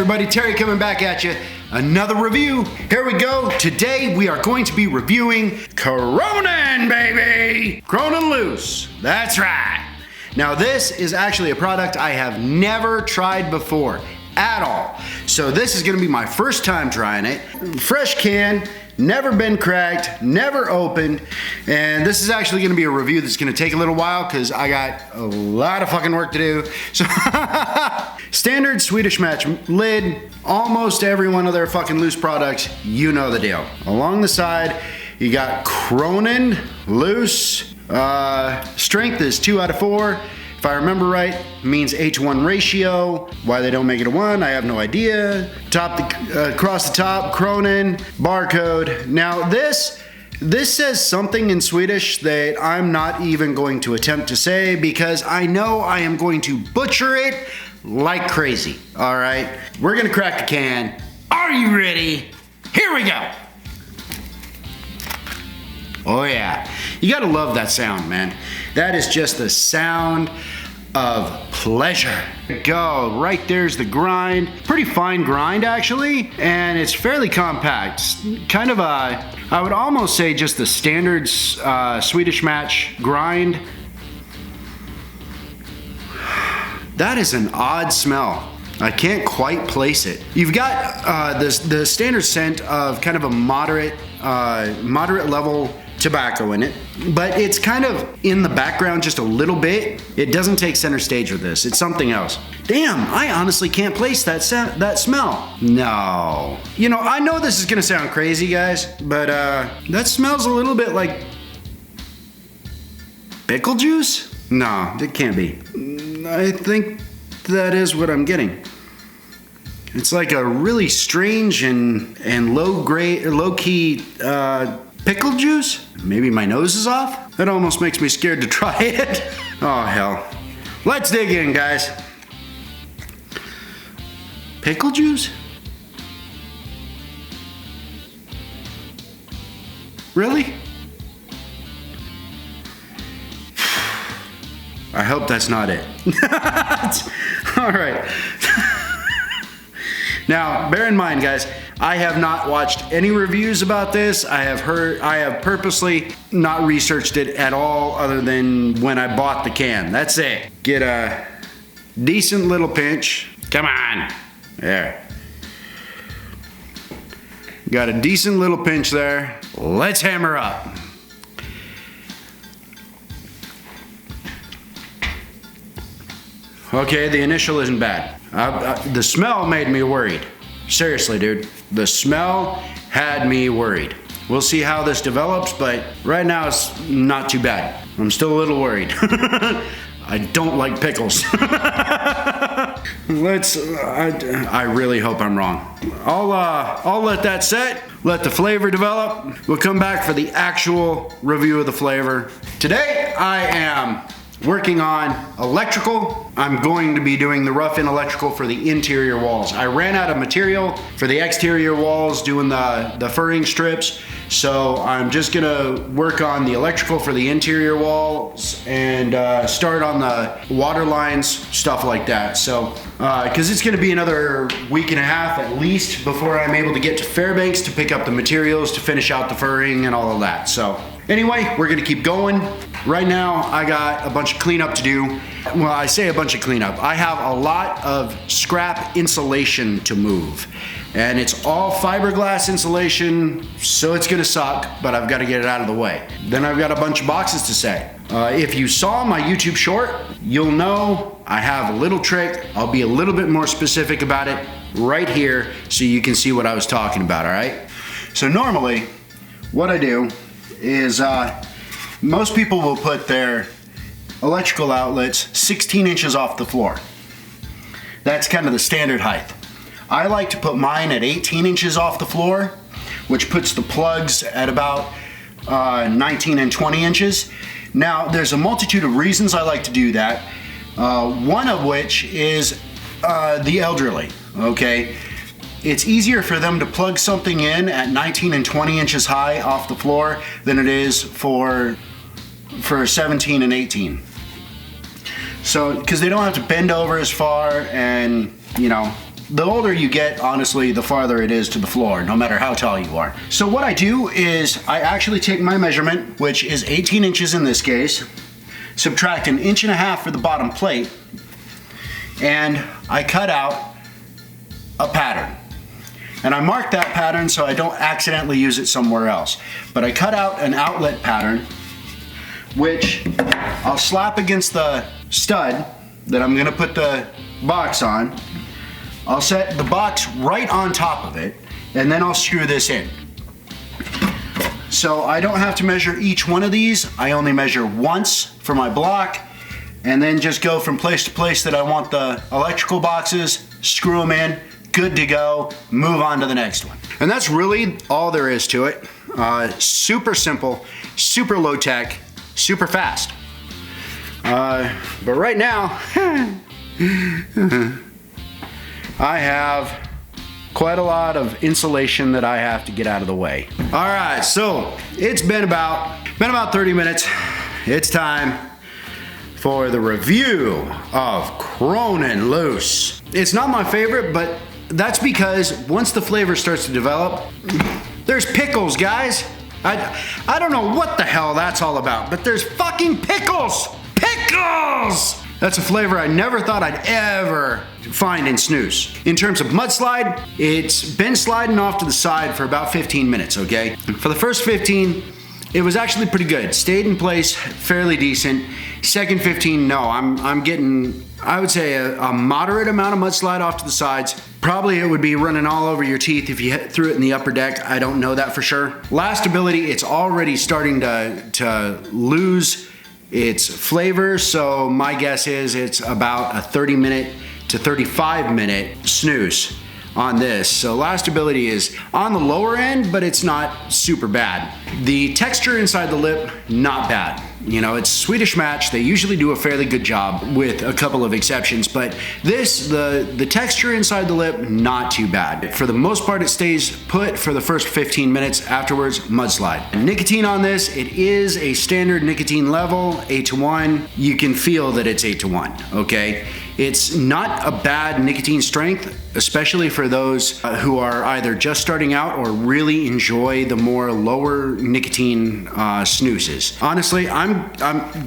everybody? Terry coming back at you. Another review. Here we go. Today we are going to be reviewing Kronan, baby! Kronan Loose. That's right. Now this is actually a product I have never tried before at all. So this is gonna be my first time trying it. Fresh can, never been cracked, never opened. And this is actually gonna be a review that's gonna take a little while because I got a lot of fucking work to do. So standard Swedish Match lid, almost every one of their fucking loose products, you know the deal. Along the side, you got Kronan Loose. Strength is 2 out of 4. If I remember right, means H1 ratio. Why they don't make it a 1, I have no idea. Across the top, Kronan, barcode. Now this says something in Swedish that I'm not even going to attempt to say because I know I am going to butcher it like crazy. All right, we're gonna crack the can. Are you ready? Here we go. Oh yeah, you gotta love that sound, man. That is just the sound of pleasure. Go, right there's the grind. Pretty fine grind actually, and it's fairly compact. Kind of a, I would almost say just the standard Swedish Match grind. That is an odd smell. I can't quite place it. You've got the standard scent of kind of a moderate level tobacco in it, but it's kind of in the background just a little bit. It doesn't take center stage with this. It's something else. Damn, I honestly can't place that smell. No. You know, I know this is gonna sound crazy, guys, but that smells a little bit like pickle juice? No, it can't be. I think that is what I'm getting. It's like a really strange and low-key pickle juice? Maybe my nose is off? That almost makes me scared to try it. Oh hell. Let's dig in, guys. Pickle juice? Really? I hope that's not it. All right. Now, bear in mind, guys, I have not watched any reviews about this. I have purposely not researched it at all other than when I bought the can. That's it. Get a decent little pinch. Come on. There. Got a decent little pinch there. Let's hammer up. Okay, the initial isn't bad. The smell made me worried. Seriously, dude. The smell had me worried. We'll see how this develops, but right now it's not too bad. I'm still a little worried. I don't like pickles. I really hope I'm wrong. I'll let that set, let the flavor develop. We'll come back for the actual review of the flavor. Today, I am working on electrical. I'm going to be doing the rough-in electrical for the interior walls. I ran out of material for the exterior walls doing the furring strips, so I'm just gonna work on the electrical for the interior walls and start on the water lines, stuff like that. So, because it's gonna be another week and a half at least before I'm able to get to Fairbanks to pick up the materials to finish out the furring and all of that. So anyway, we're gonna keep going. Right now, I got a bunch of cleanup to do. Well, I say a bunch of cleanup. I have a lot of scrap insulation to move. And it's all fiberglass insulation, so it's gonna suck, but I've gotta get it out of the way. Then I've got a bunch of boxes to set. If you saw my YouTube short, you'll know I have a little trick. I'll be a little bit more specific about it right here so you can see what I was talking about, all right? So normally, what I do is most people will put their electrical outlets 16 inches off the floor. That's kind of the standard height. I like to put mine at 18 inches off the floor, which puts the plugs at about 19 and 20 inches. Now, there's a multitude of reasons I like to do that. One of which is the elderly, okay? It's easier for them to plug something in at 19 and 20 inches high off the floor than it is for 17 and 18. So, because they don't have to bend over as far and, you know, The older you get, honestly, the farther it is to the floor, no matter how tall you are. So what I do is I actually take my measurement, which is 18 inches in this case, subtract 1.5 inches for the bottom plate, and I cut out a pattern. And I mark that pattern so I don't accidentally use it somewhere else. But I cut out an outlet pattern, which I'll slap against the stud that I'm gonna put the box on. I'll set the box right on top of it, and then I'll screw this in. So I don't have to measure each one of these. I only measure once for my block, and then just go from place to place that I want the electrical boxes, screw them in, good to go, move on to the next one. And that's really all there is to it. Super simple, super low tech, super fast. But right now, I have quite a lot of insulation that I have to get out of the way. All right, so it's been about 30 minutes. It's time for the review of Kronan Loose. It's not my favorite, but that's because once the flavor starts to develop, there's pickles, guys. I don't know what the hell that's all about, but there's fucking pickles! Pickles! That's a flavor I never thought I'd ever find in snus. In terms of mudslide, it's been sliding off to the side for about 15 minutes, okay? For the first 15, it was actually pretty good. Stayed in place, fairly decent. Second 15, no, I'm getting, I would say, a moderate amount of mudslide off to the sides. Probably it would be running all over your teeth if you threw it in the upper deck. I don't know that for sure. Last ability, it's already starting to lose its flavor, so my guess is it's about a 30-minute to 35-minute snooze on this. So last ability is on the lower end, but it's not super bad. The texture inside the lip, not bad. You know, it's Swedish Match. They usually do a fairly good job with a couple of exceptions, but this, the texture inside the lip, not too bad. For the most part, it stays put for the first 15 minutes. Afterwards, mudslide. Nicotine on this, it is a standard nicotine level, 8:1. You can feel that it's 8:1, okay? It's not a bad nicotine strength, especially for those who are either just starting out or really enjoy the more lower nicotine snoozes. Honestly, I'm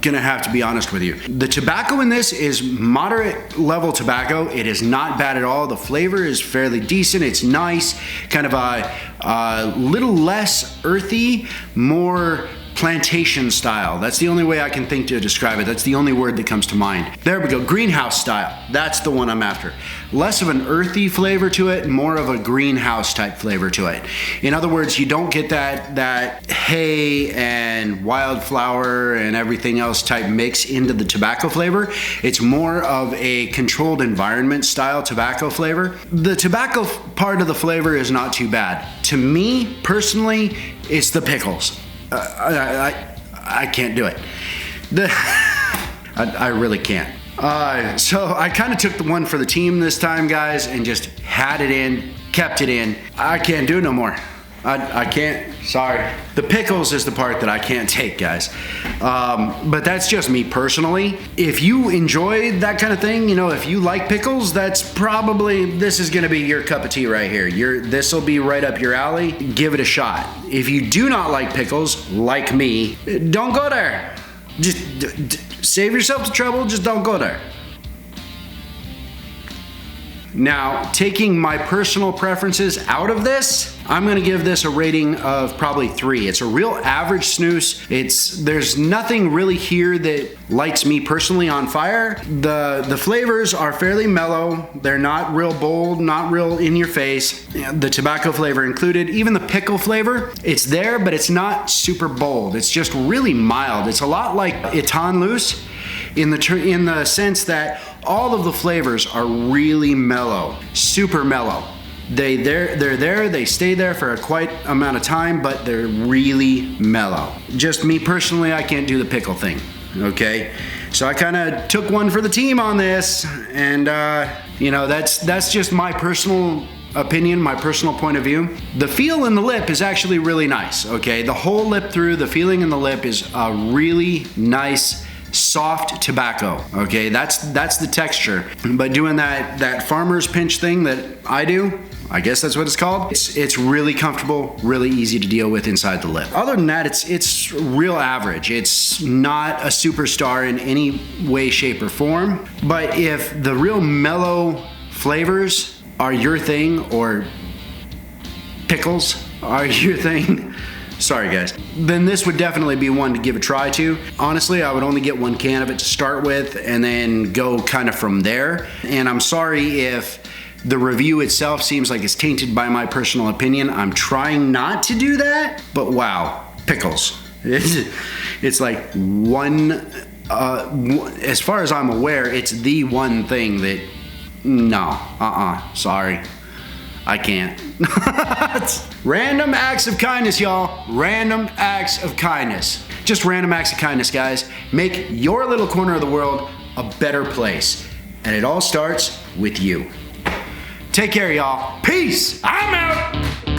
gonna have to be honest with you. The tobacco in this is moderate level tobacco. It is not bad at all. The flavor is fairly decent. It's nice, kind of a little less earthy, more plantation style. That's the only way I can think to describe it. That's the only word that comes to mind. There we go, greenhouse style. That's the one I'm after. Less of an earthy flavor to it, more of a greenhouse type flavor to it. In other words, you don't get that hay and wildflower and everything else type mix into the tobacco flavor. It's more of a controlled environment style tobacco flavor. The tobacco part of the flavor is not too bad. To me, personally, it's the pickles. I can't do it. I really can't. So I kind of took the one for the team this time, guys, and just had it in, kept it in. I can't do it no more. I can't, sorry. The pickles is the part that I can't take, guys. But that's just me personally. If you enjoy that kind of thing, you know, if you like pickles, that's probably, this is gonna be your cup of tea right here. This will be right up your alley. Give it a shot. If you do not like pickles, like me, don't go there. Just save yourself the trouble, just don't go there. Now, taking my personal preferences out of this, I'm gonna give this a rating of probably 3. It's a real average snooze. There's nothing really here that lights me personally on fire. The flavors are fairly mellow. They're not real bold, not real in your face. The tobacco flavor included, even the pickle flavor, it's there, but it's not super bold. It's just really mild. It's a lot like Etan Loose in the sense that all of the flavors are really mellow, super mellow. They're there, they stay there for a quite amount of time, but they're really mellow. Just me personally, I can't do the pickle thing, okay? So I kind of took one for the team on this, and you know, that's just my personal opinion, my personal point of view. The feel in the lip is actually really nice, okay? The whole lip through, the feeling in the lip is a really nice soft tobacco. Okay, that's the texture. But doing that farmer's pinch thing that I do, I guess that's what it's called. It's really comfortable, really easy to deal with inside the lip. Other than that, it's real average. It's not a superstar in any way, shape, or form. But if the real mellow flavors are your thing, or pickles are your thing, sorry guys, then this would definitely be one to give a try to. Honestly, I would only get 1 can of it to start with and then go kind of from there. And I'm sorry if the review itself seems like it's tainted by my personal opinion. I'm trying not to do that, but wow, pickles. It's like as far as I'm aware, it's the one thing that, no, sorry. I can't. Random acts of kindness, y'all. Random acts of kindness. Just random acts of kindness, guys. Make your little corner of the world a better place. And it all starts with you. Take care, y'all. Peace. I'm out.